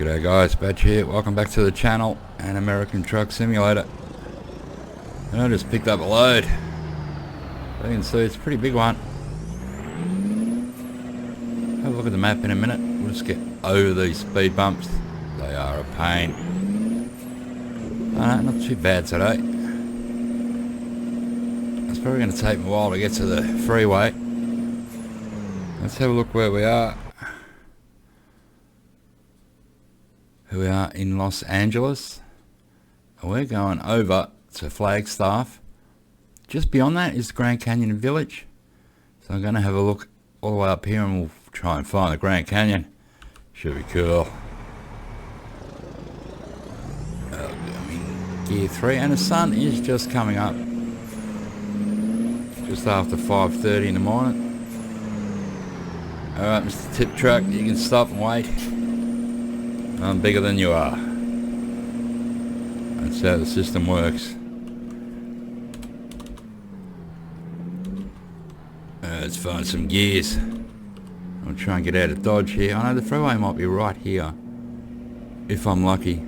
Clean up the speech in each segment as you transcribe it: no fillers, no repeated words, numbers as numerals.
G'day guys, Badge here. Welcome back to the channel and American Truck Simulator. And I just picked up a load. You can see it's a pretty big one. Have a look at the map in a minute. We'll just get over these speed bumps. They are a pain. Not too bad today. It's probably going to take me a while to get to the freeway. Let's have a look where we are. Here we are in Los Angeles. And we're going over to Flagstaff. Just beyond that is the Grand Canyon Village. So I'm going to have a look all the way up here and we'll try and find the Grand Canyon. Should be cool. I'm in Gear 3 and the sun is just coming up. Just after 5:30 in the morning. Alright, Mr. Tip Truck, you can stop and wait. I'm bigger than you are. That's how the system works. Let's find some gears. I'll try and get out of Dodge here. I know the freeway might be right here, if I'm lucky.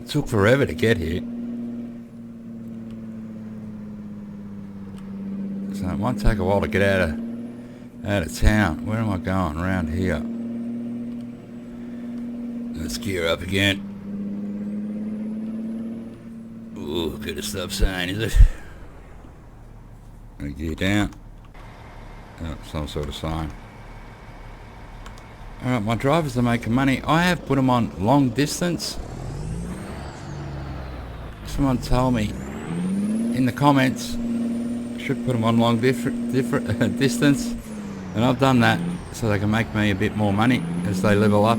It took forever to get here. So it might take a while to get out of town. Where am I going? Around here. Let's gear up again. Ooh, good stop sign, is it? Gear down. Oh, some sort of sign. Alright, my drivers are making money. I have put them on long distance. Someone told me in the comments I should put them on long different distance. And I've done that so they can make me a bit more money as they level up,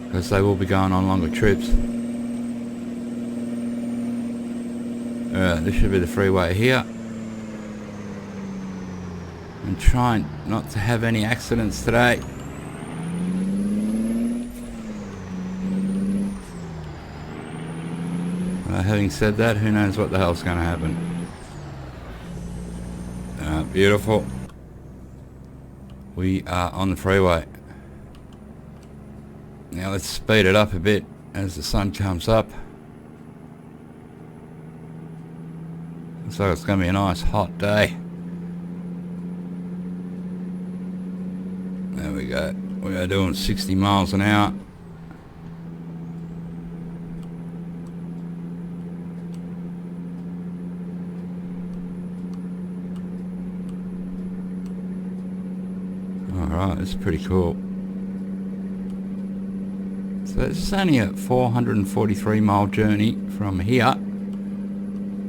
because they will be going on longer trips. This should be the freeway here. I'm trying not to have any accidents today. Having said that, who knows what the hell's going to happen. Beautiful. We are on the freeway. Now let's speed it up a bit as the sun comes up. Looks like it's going to be a nice hot day. There we go. We are doing 60 miles an hour. Alright, that's pretty cool. So it's only a 443 mile journey from here.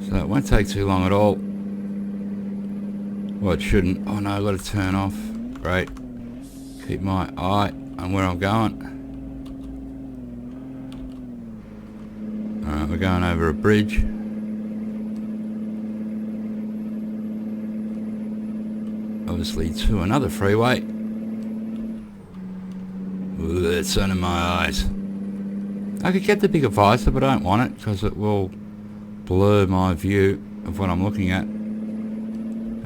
So it won't take too long at all. Well, it shouldn't. Oh no, I've got to turn off. Great. Keep my eye on where I'm going. Alright, we're going over a bridge. Obviously to another freeway. Ooh, that's under my eyes. I could get the bigger visor, but I don't want it because it will blur my view of what I'm looking at.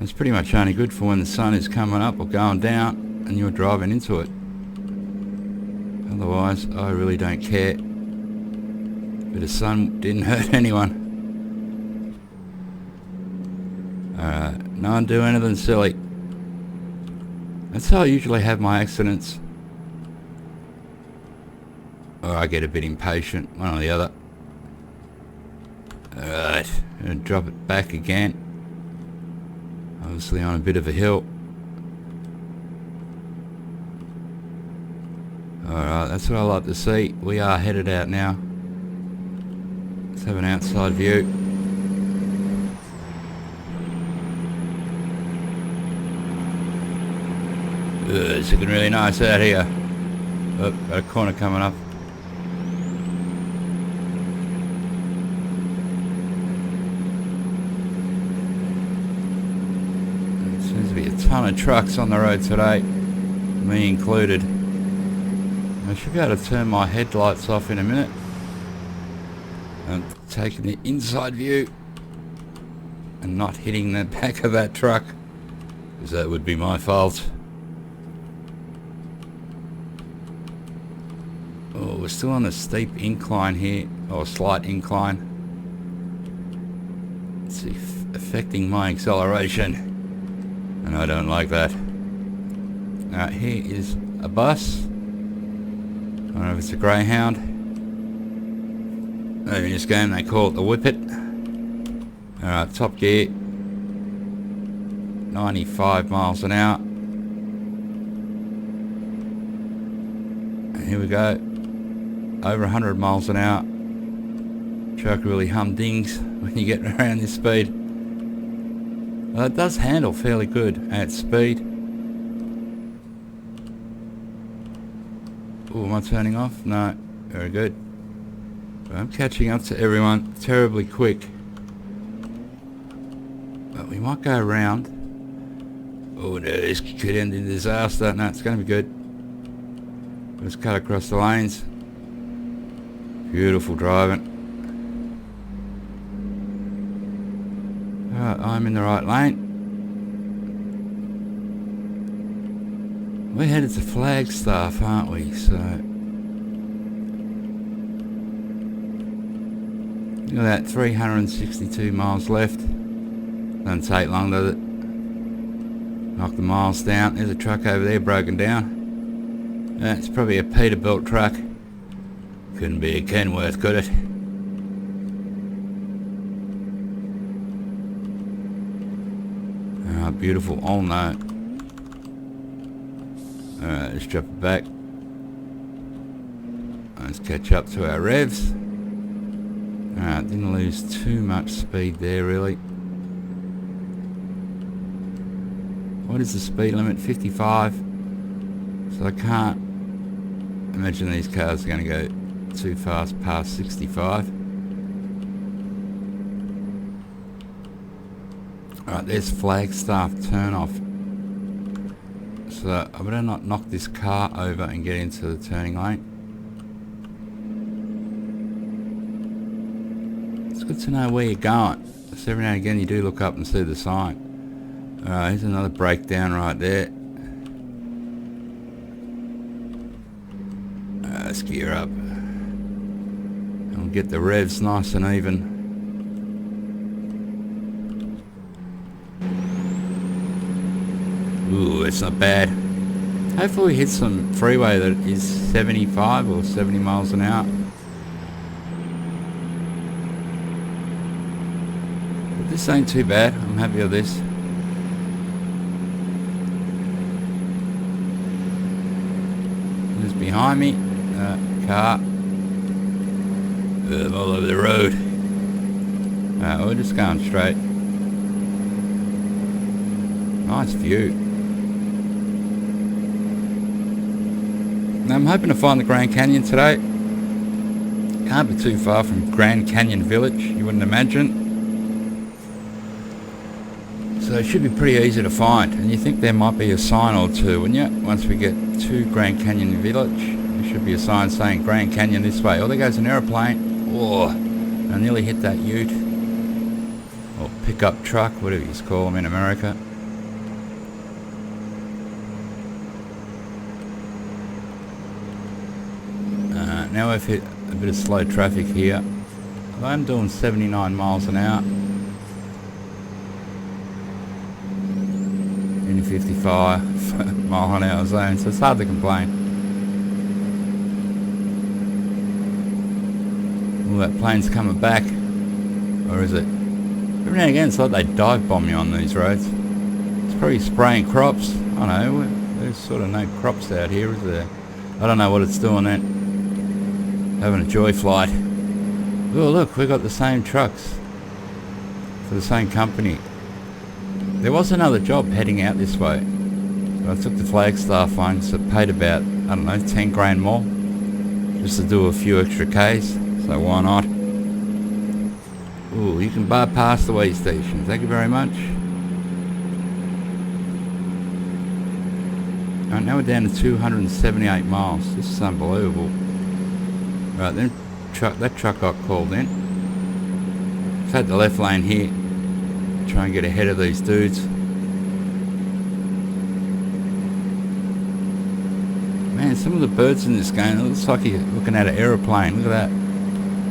It's pretty much only good for when the sun is coming up or going down and you're driving into it. Otherwise, I really don't care. But the sun didn't hurt anyone. Alright, no one do anything silly. That's how I usually have my accidents. Or I get a bit impatient, one or the other. Alright, and drop it back again. Obviously on a bit of a hill. Alright, that's what I like to see. We are headed out now. Let's have an outside view. It's looking really nice out here. Oh, got a corner coming up. There seems to be a ton of trucks on the road today, me included. I should be able to turn my headlights off in a minute. I'm taking the inside view and not hitting the back of that truck, because that would be my fault. we're still on a steep incline here, or slight incline. It's affecting my acceleration, and I don't like that. Here is a bus. I don't know if it's a Greyhound. In this game they call it the Whippet. Alright, top gear. 95 miles an hour. And here we go. Over 100 miles an hour. Truck really humdings when you get around this speed. Well, it does handle fairly good at speed. Oh, am I turning off? No. Very good. But I'm catching up to everyone terribly quick. But we might go around. Oh no, this could end in disaster. No, it's going to be good. Let's cut across the lanes. Beautiful driving. Alright, I'm in the right lane. We're headed to Flagstaff, aren't we? So look at that, 362 miles left. Doesn't take long, does it? Knock the miles down. There's a truck over there broken down. That's probably a Peterbilt truck. Couldn't be a Kenworth, could it? Ah, beautiful. Oh no. Alright, let's drop it back. Let's catch up to our revs. Alright, didn't lose too much speed there really. What is the speed limit? 55. So I can't imagine these cars are going to go too fast past 65. Alright, there's Flagstaff turnoff. So I better not knock this car over and get into the turning lane. It's good to know where you're going. So every now and again you do look up and see the sign. Alright, here's another breakdown right there. Let's gear up. And we'll get the revs nice and even. Ooh, it's not bad. Hopefully we hit some freeway that is 75 or 70 miles an hour. But this ain't too bad. I'm happy with this. Who's behind me? Car. I'm all over the road. We're just going straight. Nice view. Now I'm hoping to find the Grand Canyon today. Can't be too far from Grand Canyon Village, you wouldn't imagine. So it should be pretty easy to find. And you think there might be a sign or two, wouldn't you? Once we get to Grand Canyon Village, there should be a sign saying Grand Canyon this way. Oh, there goes an aeroplane. Oh, I nearly hit that ute. Or pickup truck, whatever you call them in America. Now we've hit a bit of slow traffic here. I'm doing 79 miles an hour. In a 55 mile an hour zone, so it's hard to complain. Oh, that plane's coming back. Or is it? Every now and again it's like they dive bomb you on these roads. It's probably spraying crops. I don't know, there's sort of no crops out here, is there? I don't know what it's doing then. Having a joy flight. Oh look, we got the same trucks for the same company. There was another job heading out this way. But I took the Flagstaff one, so it paid about, I don't know, 10 grand more. Just to do a few extra Ks, so why not? Ooh, you can bypass the way station. Thank you very much. Alright, now we're down to 278 miles. This is unbelievable. Right, then that truck got called in. Take the left lane here. Try and get ahead of these dudes. Man, Yeah, some of the birds in this game, it looks like you're looking at an aeroplane. Look at that.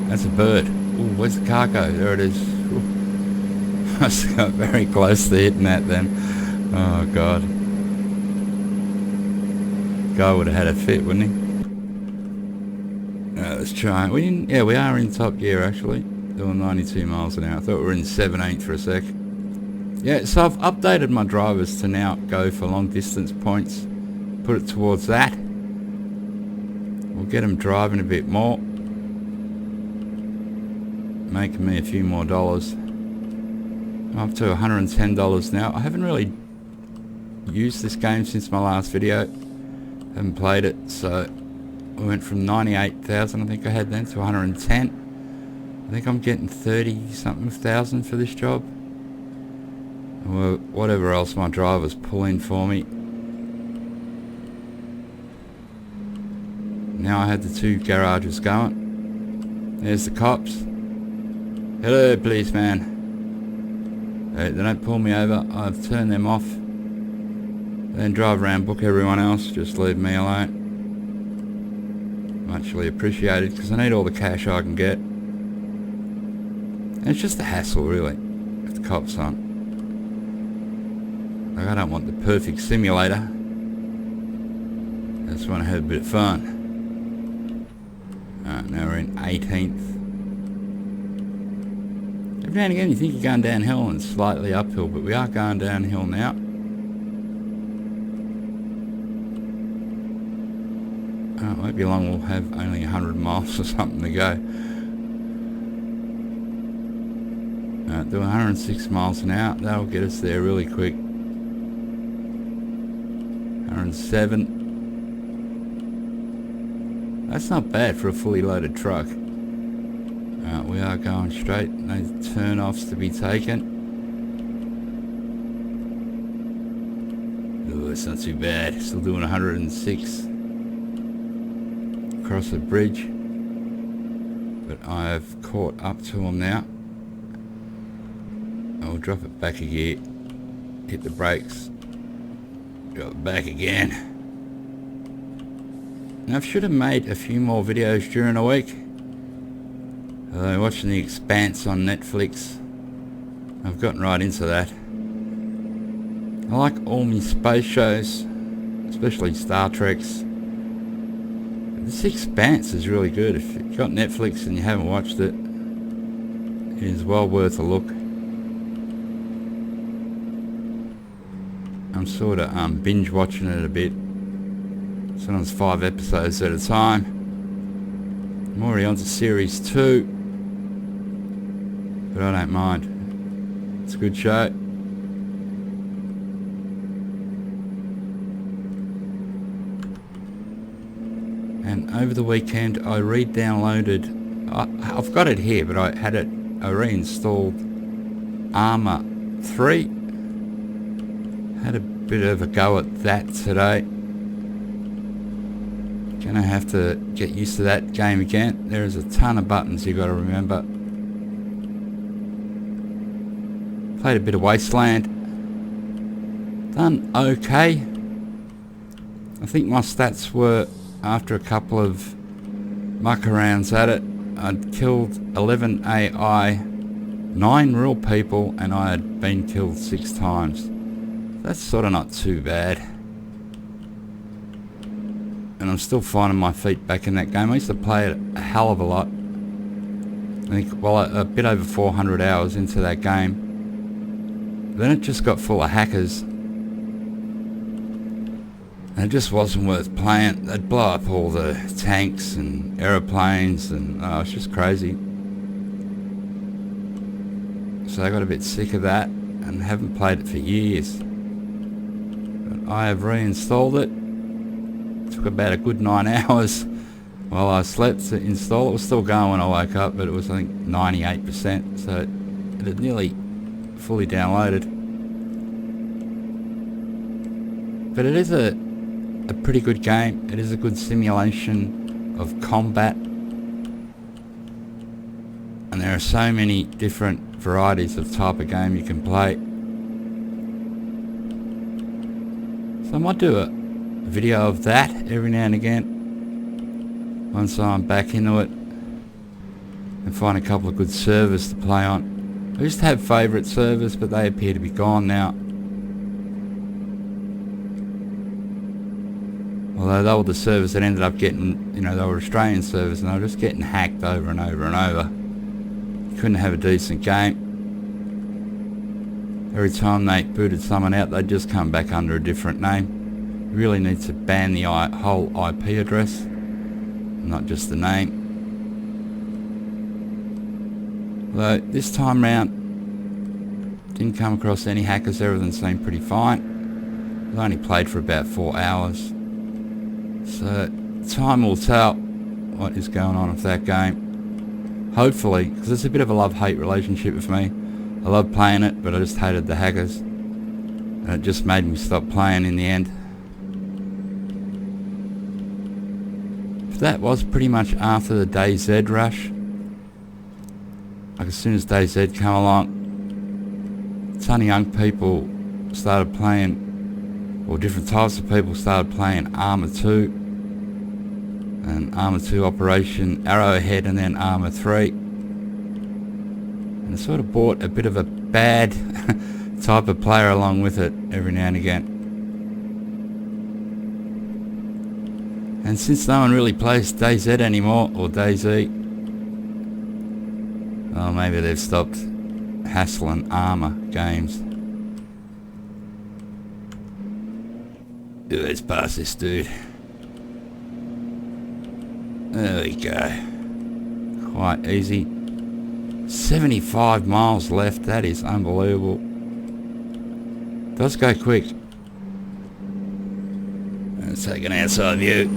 That's a bird. Ooh, where's the cargo? There it is. Ooh. I just got very close to hitting that then. Oh, God. Guy would have had a fit, wouldn't he? Let's try. Yeah, we are in top gear, actually. Doing 92 miles an hour. I thought we were in 17th for a sec. Yeah, so I've updated my drivers to now go for long distance points. Put it towards that. We'll get them driving a bit more. Making me a few more dollars. I'm up to $110 now. I haven't really used this game since my last video. Haven't played it, so we went from 98,000 I think I had then to 110. I think I'm getting 30 something thousand for this job. Or whatever else my drivers pull in for me. Now I had the 2 garages going. There's the cops. Hello, policeman. They don't pull me over. I've turned them off. Then drive around, book everyone else. Just leave me alone. Muchly appreciated, because I need all the cash I can get. And it's just a hassle, really, with the cops on. Like, I don't want the perfect simulator. I just want to have a bit of fun. Alright, now we're in 18th. Every now and again you think you're going downhill and slightly uphill, but we are going downhill now. It won't be long, we'll have only 100 miles or something to go. Doing 106 miles an hour, that'll get us there really quick. 107. That's not bad for a fully loaded truck. We are going straight, no turn-offs to be taken. Oh, it's not too bad, still doing 106. Across the bridge. But I have caught up to them now. I'll drop it back a gear, hit the brakes, drop it back again. Now I should have made a few more videos during the week. Watching The Expanse on Netflix. I've gotten right into that. I like all my space shows, especially Star Trek's. This Expanse is really good. If you've got Netflix and you haven't watched it, it is well worth a look. I'm sort of binge watching it a bit. Sometimes 5 episodes at a time. I'm already on to series 2. But I don't mind. It's a good show. And over the weekend I re-downloaded, I've got it here, but I reinstalled Armour 3. Had a bit of a go at that today. Gonna have to get used to that game again. There's a ton of buttons you got to remember. Played a bit of Wasteland. Done okay. I think my stats were, after a couple of muck arounds at it, I'd killed 11 AI, 9 real people, and I had been killed 6 times. That's sort of not too bad. And I'm still finding my feet back in that game. I used to play it a hell of a lot. I think, well, a bit over 400 hours into that game. Then it just got full of hackers. And it just wasn't worth playing. They'd blow up all the tanks and aeroplanes, and it's just crazy. So I got a bit sick of that and haven't played it for years. But I have reinstalled it. Took about a good 9 hours while I slept to install. It was still going when I woke up, but it was, I think, 98%, so it had nearly fully downloaded. But it is a pretty good game. It is a good simulation of combat, and there are so many different varieties of type of game you can play. So I might do video of that every now and again once I'm back into it and find a couple of good servers to play on. I used to have favourite servers, but they appear to be gone now. Although they were the servers that ended up getting, they were Australian servers, and they were just getting hacked over and over and over. You couldn't have a decent game. Every time they booted someone out, they'd just come back under a different name. You really need to ban the whole IP address, not just the name. Although this time round, didn't come across any hackers. Everything seemed pretty fine. I only played for about 4 hours. So time will tell what is going on with that game. Hopefully, because it's a bit of a love-hate relationship with me. I love playing it, but I just hated the hackers. And it just made me stop playing in the end. That was pretty much after the DayZ rush. Like as soon as DayZ came along, a ton of young people started playing, or different types of people started playing Arma 2 and Arma 2 Operation Arrowhead, and then Arma 3. And it sort of brought a bit of a bad type of player along with it every now and again. And since no one really plays DayZ anymore, or DayZ, well, maybe they've stopped hassling Arma games. Let's pass this dude. There we go. Quite easy. 75 miles left. That is unbelievable. Does go quick. Let's take an outside view.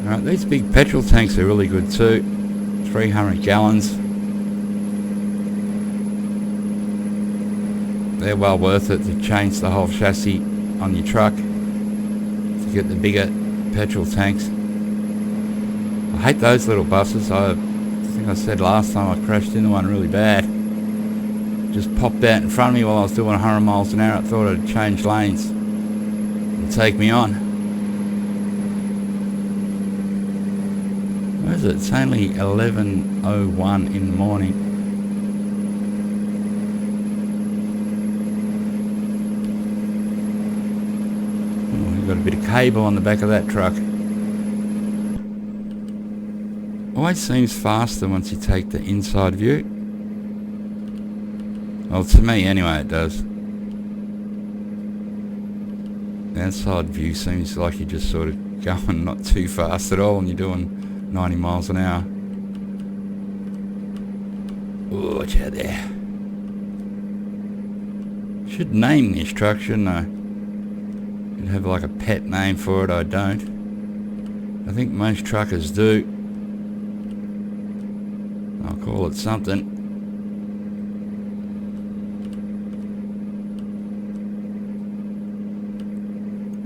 Alright, these big petrol tanks are really good too. 300 gallons. They're well worth it to change the whole chassis on your truck to get the bigger petrol tanks. I hate those little buses. I think I said last time I crashed into one really bad. Just popped out in front of me while I was doing 100 miles an hour. I thought I'd change lanes and take me on. Where is it? It's only 11:01 in the morning. Oh, we've got a bit of cable on the back of that truck. Always seems faster once you take the inside view. Well, to me anyway it does. The outside view seems like you're just sort of going not too fast at all and you're doing 90 miles an hour. Ooh, watch out there. Should name this truck, shouldn't I? Should have like a pet name for it. I don't. I think most truckers do. I'll call it something.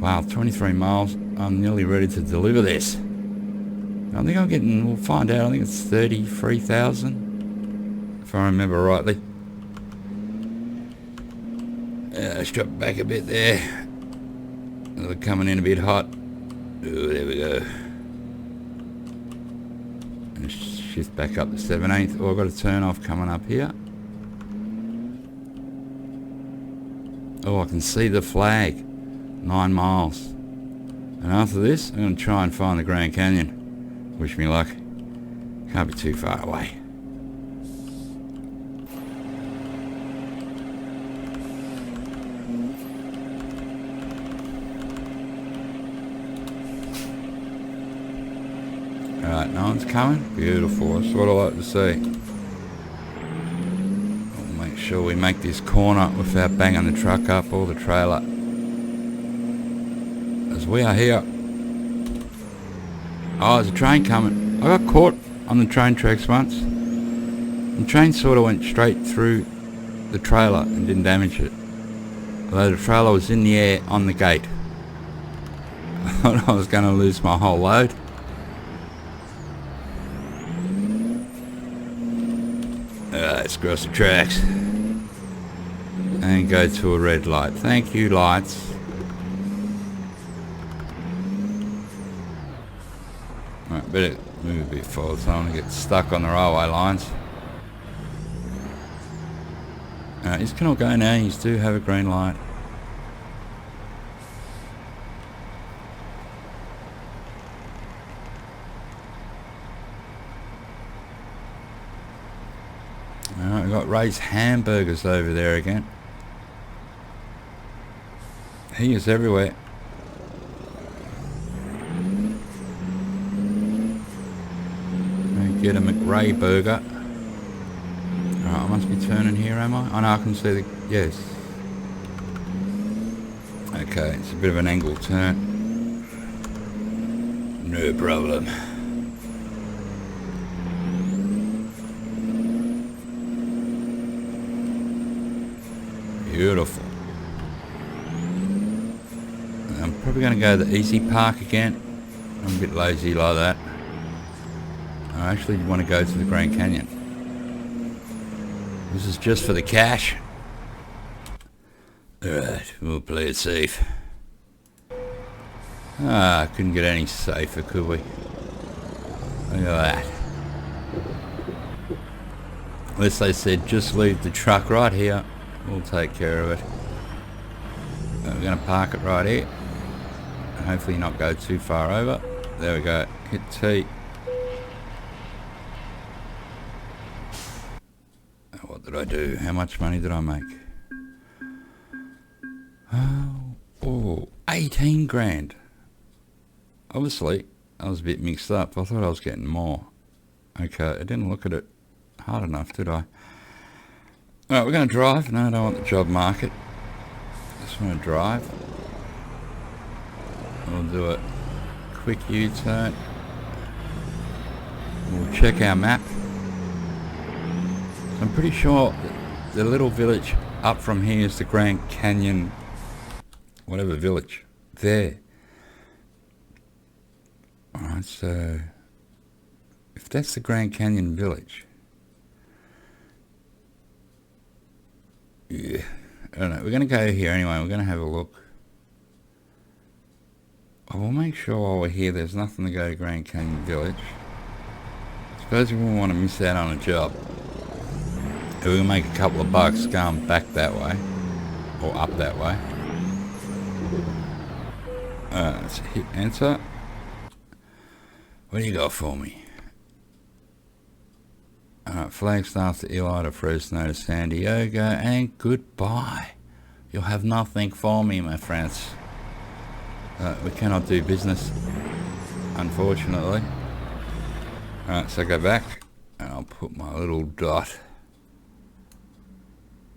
Wow, 23 miles. I'm nearly ready to deliver this. I think I'm getting, we'll find out, I think it's 33,000, if I remember rightly. Let's drop back a bit there. They're coming in a bit hot. Ooh, there we go. And shift back up to 17th. Oh, I've got a turn off coming up here. Oh, I can see the flag. 9 miles. And after this, I'm going to try and find the Grand Canyon. Wish me luck. Can't be too far away. Alright, no one's coming. Beautiful. That's what I like to see. We'll make sure we make this corner without banging the truck up or the trailer. As we are here. Oh, there's a train coming. I got caught on the train tracks once. The train sort of went straight through the trailer and didn't damage it. Although the trailer was in the air on the gate. I thought I was going to lose my whole load. Let's cross the tracks. And go to a red light. Thank you, lights. better move a bit forward so I don't get stuck on the railway lines. This can all go now. You do have a green light. Alright, we've got Ray's Hamburgers over there again. He is everywhere. Get a McRae burger. Alright, I must be turning here, am I? Oh no, I can see the... yes. Okay, it's a bit of an angle turn. No problem. Beautiful. I'm probably going to go to the Easy Park again. I'm a bit lazy like that. I actually want to go to the Grand Canyon. This is just for the cash. Alright, we'll play it safe. Couldn't get any safer, could we? Look at that. Unless they said just leave the truck right here. We'll take care of it. We're going to park it right here. And hopefully not go too far over. There we go. Hit T. What did I do? How much money did I make? Oh, 18 grand. Obviously, I was a bit mixed up. I thought I was getting more. Okay, I didn't look at it hard enough, did I? Alright, we're going to drive. No, I don't want the job market. Just want to drive. We'll do a quick U-turn. We'll check our map. I'm pretty sure the little village up from here is the Grand Canyon, whatever village. There. Alright, so if that's the Grand Canyon village, yeah, I don't know. We're going to go here anyway. We're going to have a look. I will make sure while we're here there's nothing to go to Grand Canyon village. I suppose we wouldn't want to miss out on a job. We're going to make a couple of bucks going back that way. Or up that way. Let's hit enter. What do you got for me? Flagstaff to Eli to Fresno to San Diego. And goodbye. You'll have nothing for me, my friends. We cannot do business. Unfortunately. Alright, so go back. And I'll put my little dot.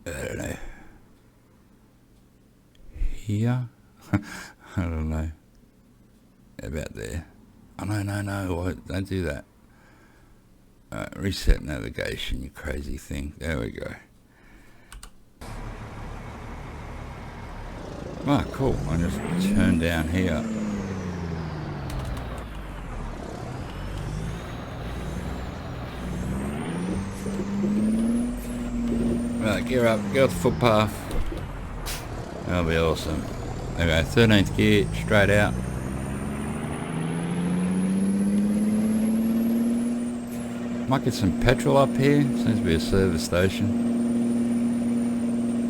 I don't know. Here? I don't know. About there. Oh, no. Don't do that. Reset navigation, you crazy thing. There we go. Ah, cool. I just turn down here. Right, gear up, get off the footpath. That'll be awesome. Okay, 13th gear, straight out. Might get some petrol up here. Seems to be a service station.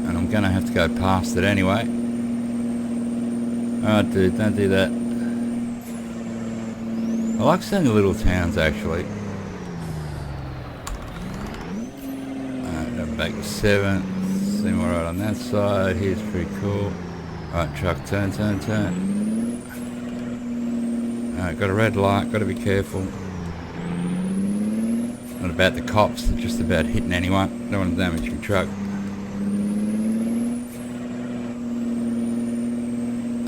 And I'm gonna have to go past it anyway. Oh dude, don't do that. I like seeing the little towns actually. Back to 7th. See more right on that side. Here's pretty cool. Alright, truck, turn. Alright, got a red light, gotta be careful. Not about the cops, they're just about hitting anyone. Don't want to damage your truck.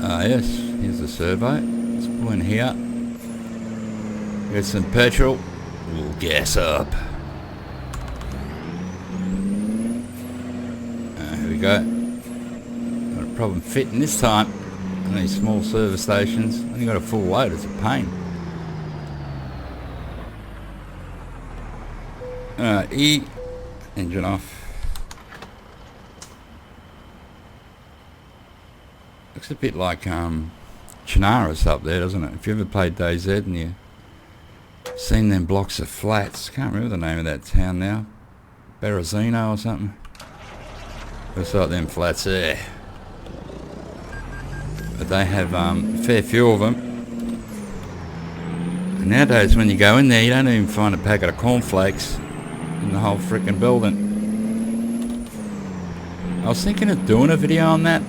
Yes, here's the survey. Let's pull in here. Get some petrol. We'll gas up. Here we go. Got a problem fitting this time. On these small service stations. Only got a full load, it's a pain. E, engine off. Looks a bit like Chinaris up there, doesn't it? If you ever played DayZ and you Seen them blocks of flats. Can't remember the name of that town now. Berezino or something. Looks like them flats there. But they have a fair few of them. And nowadays when you go in there, you don't even find a packet of cornflakes in the whole frickin' building. I was thinking of doing a video on that.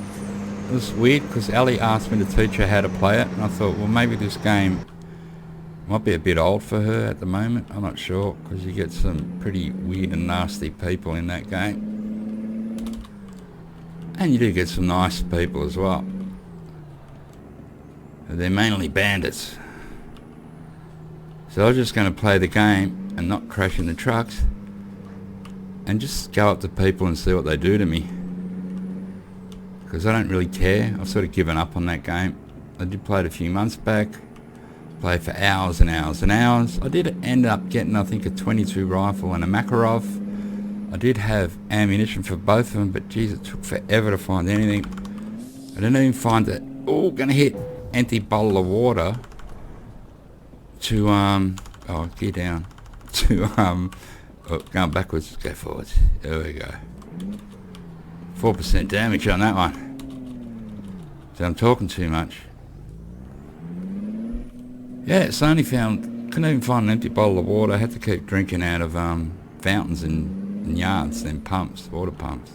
It was weird because Ali asked me to teach her how to play it, and I thought, well, maybe this game might be a bit old for her at the moment. I'm not sure, because you get some pretty weird and nasty people in that game. And you do get some nice people as well. But they're mainly bandits. So I was just going to play the game and not crash into trucks and just go up to people and see what they do to me. Because I don't really care. I've sort of given up on that game. I did play it a few months back. Played for hours and hours and hours. I did end up getting, I think, a 22 rifle and a Makarov. I did have ammunition for both of them, but geez, it took forever to find anything. I didn't even find it. Oh, gonna hit empty bottle of water to oh, gear down to oh, going backwards, go forwards. There we go. 4% damage on that one. So I'm talking too much. Yeah, it's only found, couldn't even find an empty bottle of water. I had to keep drinking out of fountains in yards, then pumps, water pumps.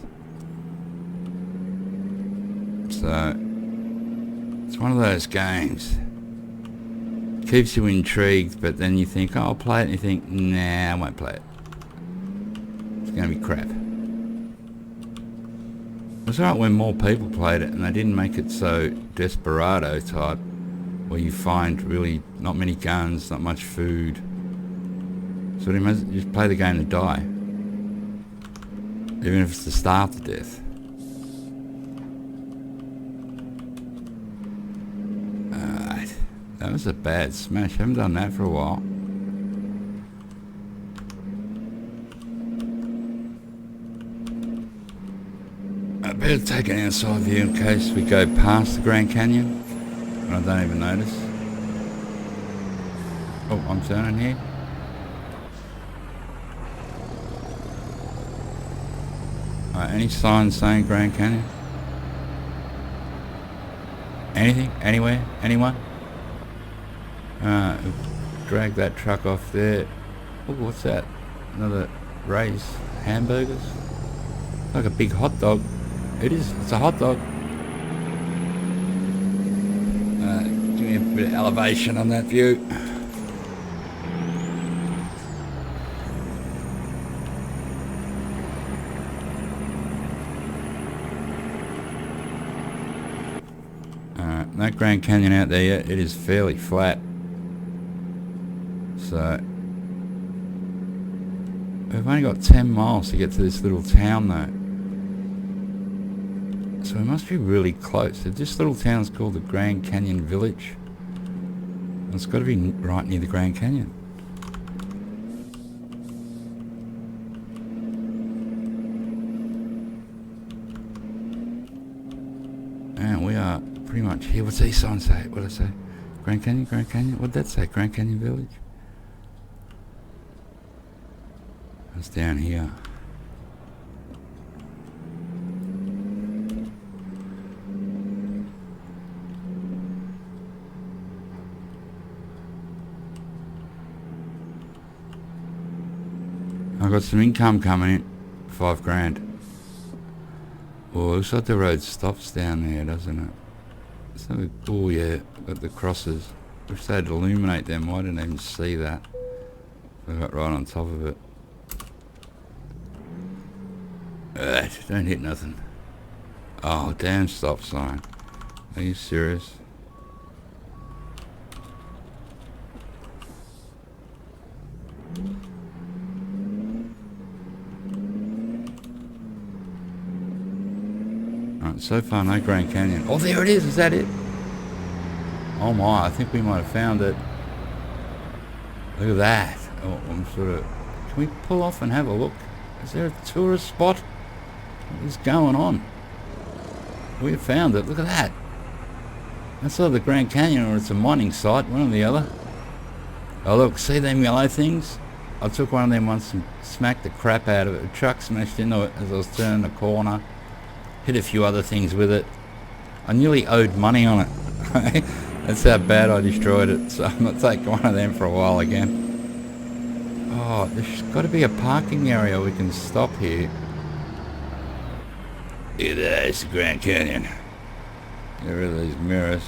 So it's one of those games. Keeps you intrigued, but then you think, oh, I'll play it, and you think, nah, I won't play it. It's going to be crap. It was alright when more people played it and they didn't make it so desperado type, where you find really not many guns, not much food. So you must just play the game to die. Even if it's to starve to death. Alright. That was a bad smash. I haven't done that for a while. I better take an outside view in case we go past the Grand Canyon and I don't even notice. Oh, I'm turning here. Any signs saying Grand Canyon? Anything? Anywhere? Anyone? Drag that truck off there. Oh, what's that? Another Ray's hamburgers? Like a big hot dog. It is. It's a hot dog. Give me a bit of elevation on that view. No Grand Canyon out there yet. It is fairly flat. So we've only got 10 miles to get to this little town though. So we must be really close. This little town is called the Grand Canyon Village. It's got to be right near the Grand Canyon. And we are pretty much here. What's these signs say? What did I say? Grand Canyon, Grand Canyon? What did that say? Grand Canyon Village? It's down here. I've got some income coming in. 5 grand. Oh, looks like the road stops down there, doesn't it? So, oh yeah, got the crosses. Wish they'd illuminate them. I didn't even see that. I got right on top of it. Alright, don't hit nothing. Oh, damn stop sign. Are you serious? Alright, so far no Grand Canyon. Oh, there it is that it? Oh my, I think we might have found it. Look at that. Oh, I'm sort of... Can we pull off and have a look? Is there a tourist spot? What is going on? We have found it. Look at that. That's either the Grand Canyon or it's a mining site, one or the other. Oh look, see them yellow things? I took one of them once and smacked the crap out of it. A truck smashed into it as I was turning the corner. Hit a few other things with it. I nearly owed money on it. That's how bad I destroyed it. So I'm not taking one of them for a while again. Oh, there's got to be a parking area we can stop here. Look at that, it's the Grand Canyon. Get rid of these mirrors.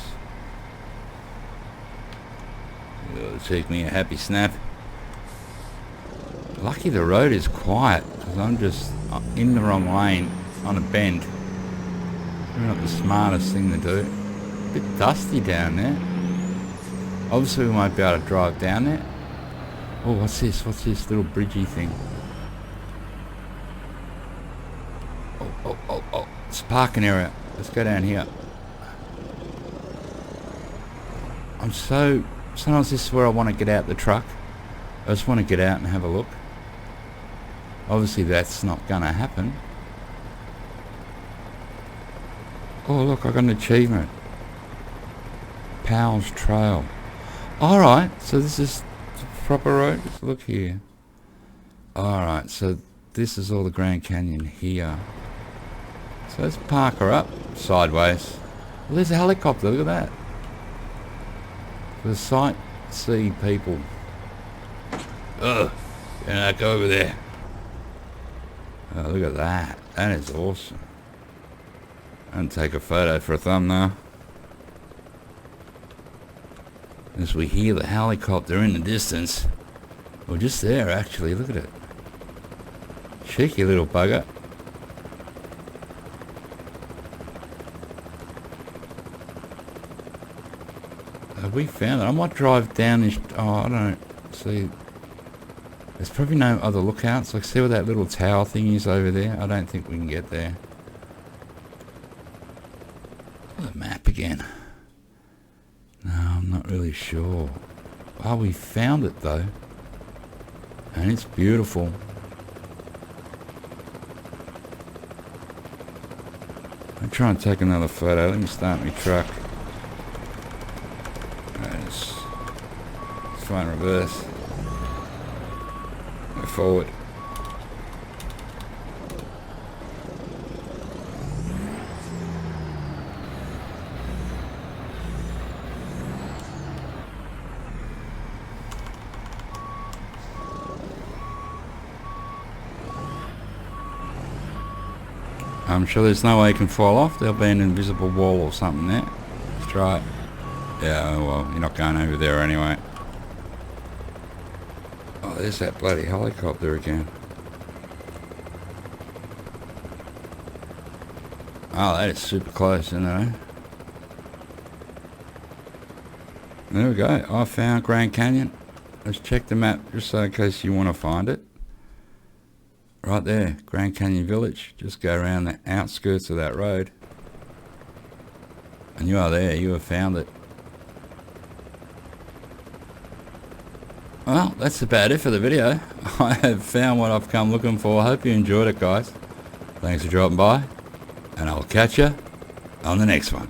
It'll take me a happy snap. Lucky the road is quiet, because I'm just in the wrong lane on a bend. Not the smartest thing to do. A bit dusty down there. Obviously we won't be able to drive down there. Oh, what's this? What's this little bridgey thing? Oh. It's a parking area. Let's go down here. Sometimes this is where I want to get out the truck. I just want to get out and have a look. Obviously that's not going to happen. Oh look, I got an achievement. Powell's Trail. Alright, so this is the proper road. Just look here. Alright, so this is all the Grand Canyon here. So let's park her up sideways. Well, there's a helicopter, look at that. For the sightseeing people. Ugh, go over there. Oh, look at that. That is awesome. And take a photo for a thumbnail. As we hear the helicopter in the distance. Well, just there actually, look at it. Cheeky little bugger. Have we found it? I might drive down this... Oh, I don't see. There's probably no other lookouts. Like, see where that little tower thing is over there? I don't think we can get there. The map again. No, I'm not really sure. Oh, we found it though. And it's beautiful. I'll try and take another photo. Let me start my truck. Let's try and reverse. Go forward. I'm sure there's no way you can fall off. There'll be an invisible wall or something there. Let's try it. Yeah, well, you're not going over there anyway. Oh, there's that bloody helicopter again. Oh, that is super close, isn't it? There we go. I found Grand Canyon. Let's check the map just so in case you want to find it. Right there, Grand Canyon Village. Just go around the outskirts of that road. And you are there, you have found it. Well, that's about it for the video. I have found what I've come looking for. I hope you enjoyed it, guys. Thanks for dropping by. And I'll catch you on the next one.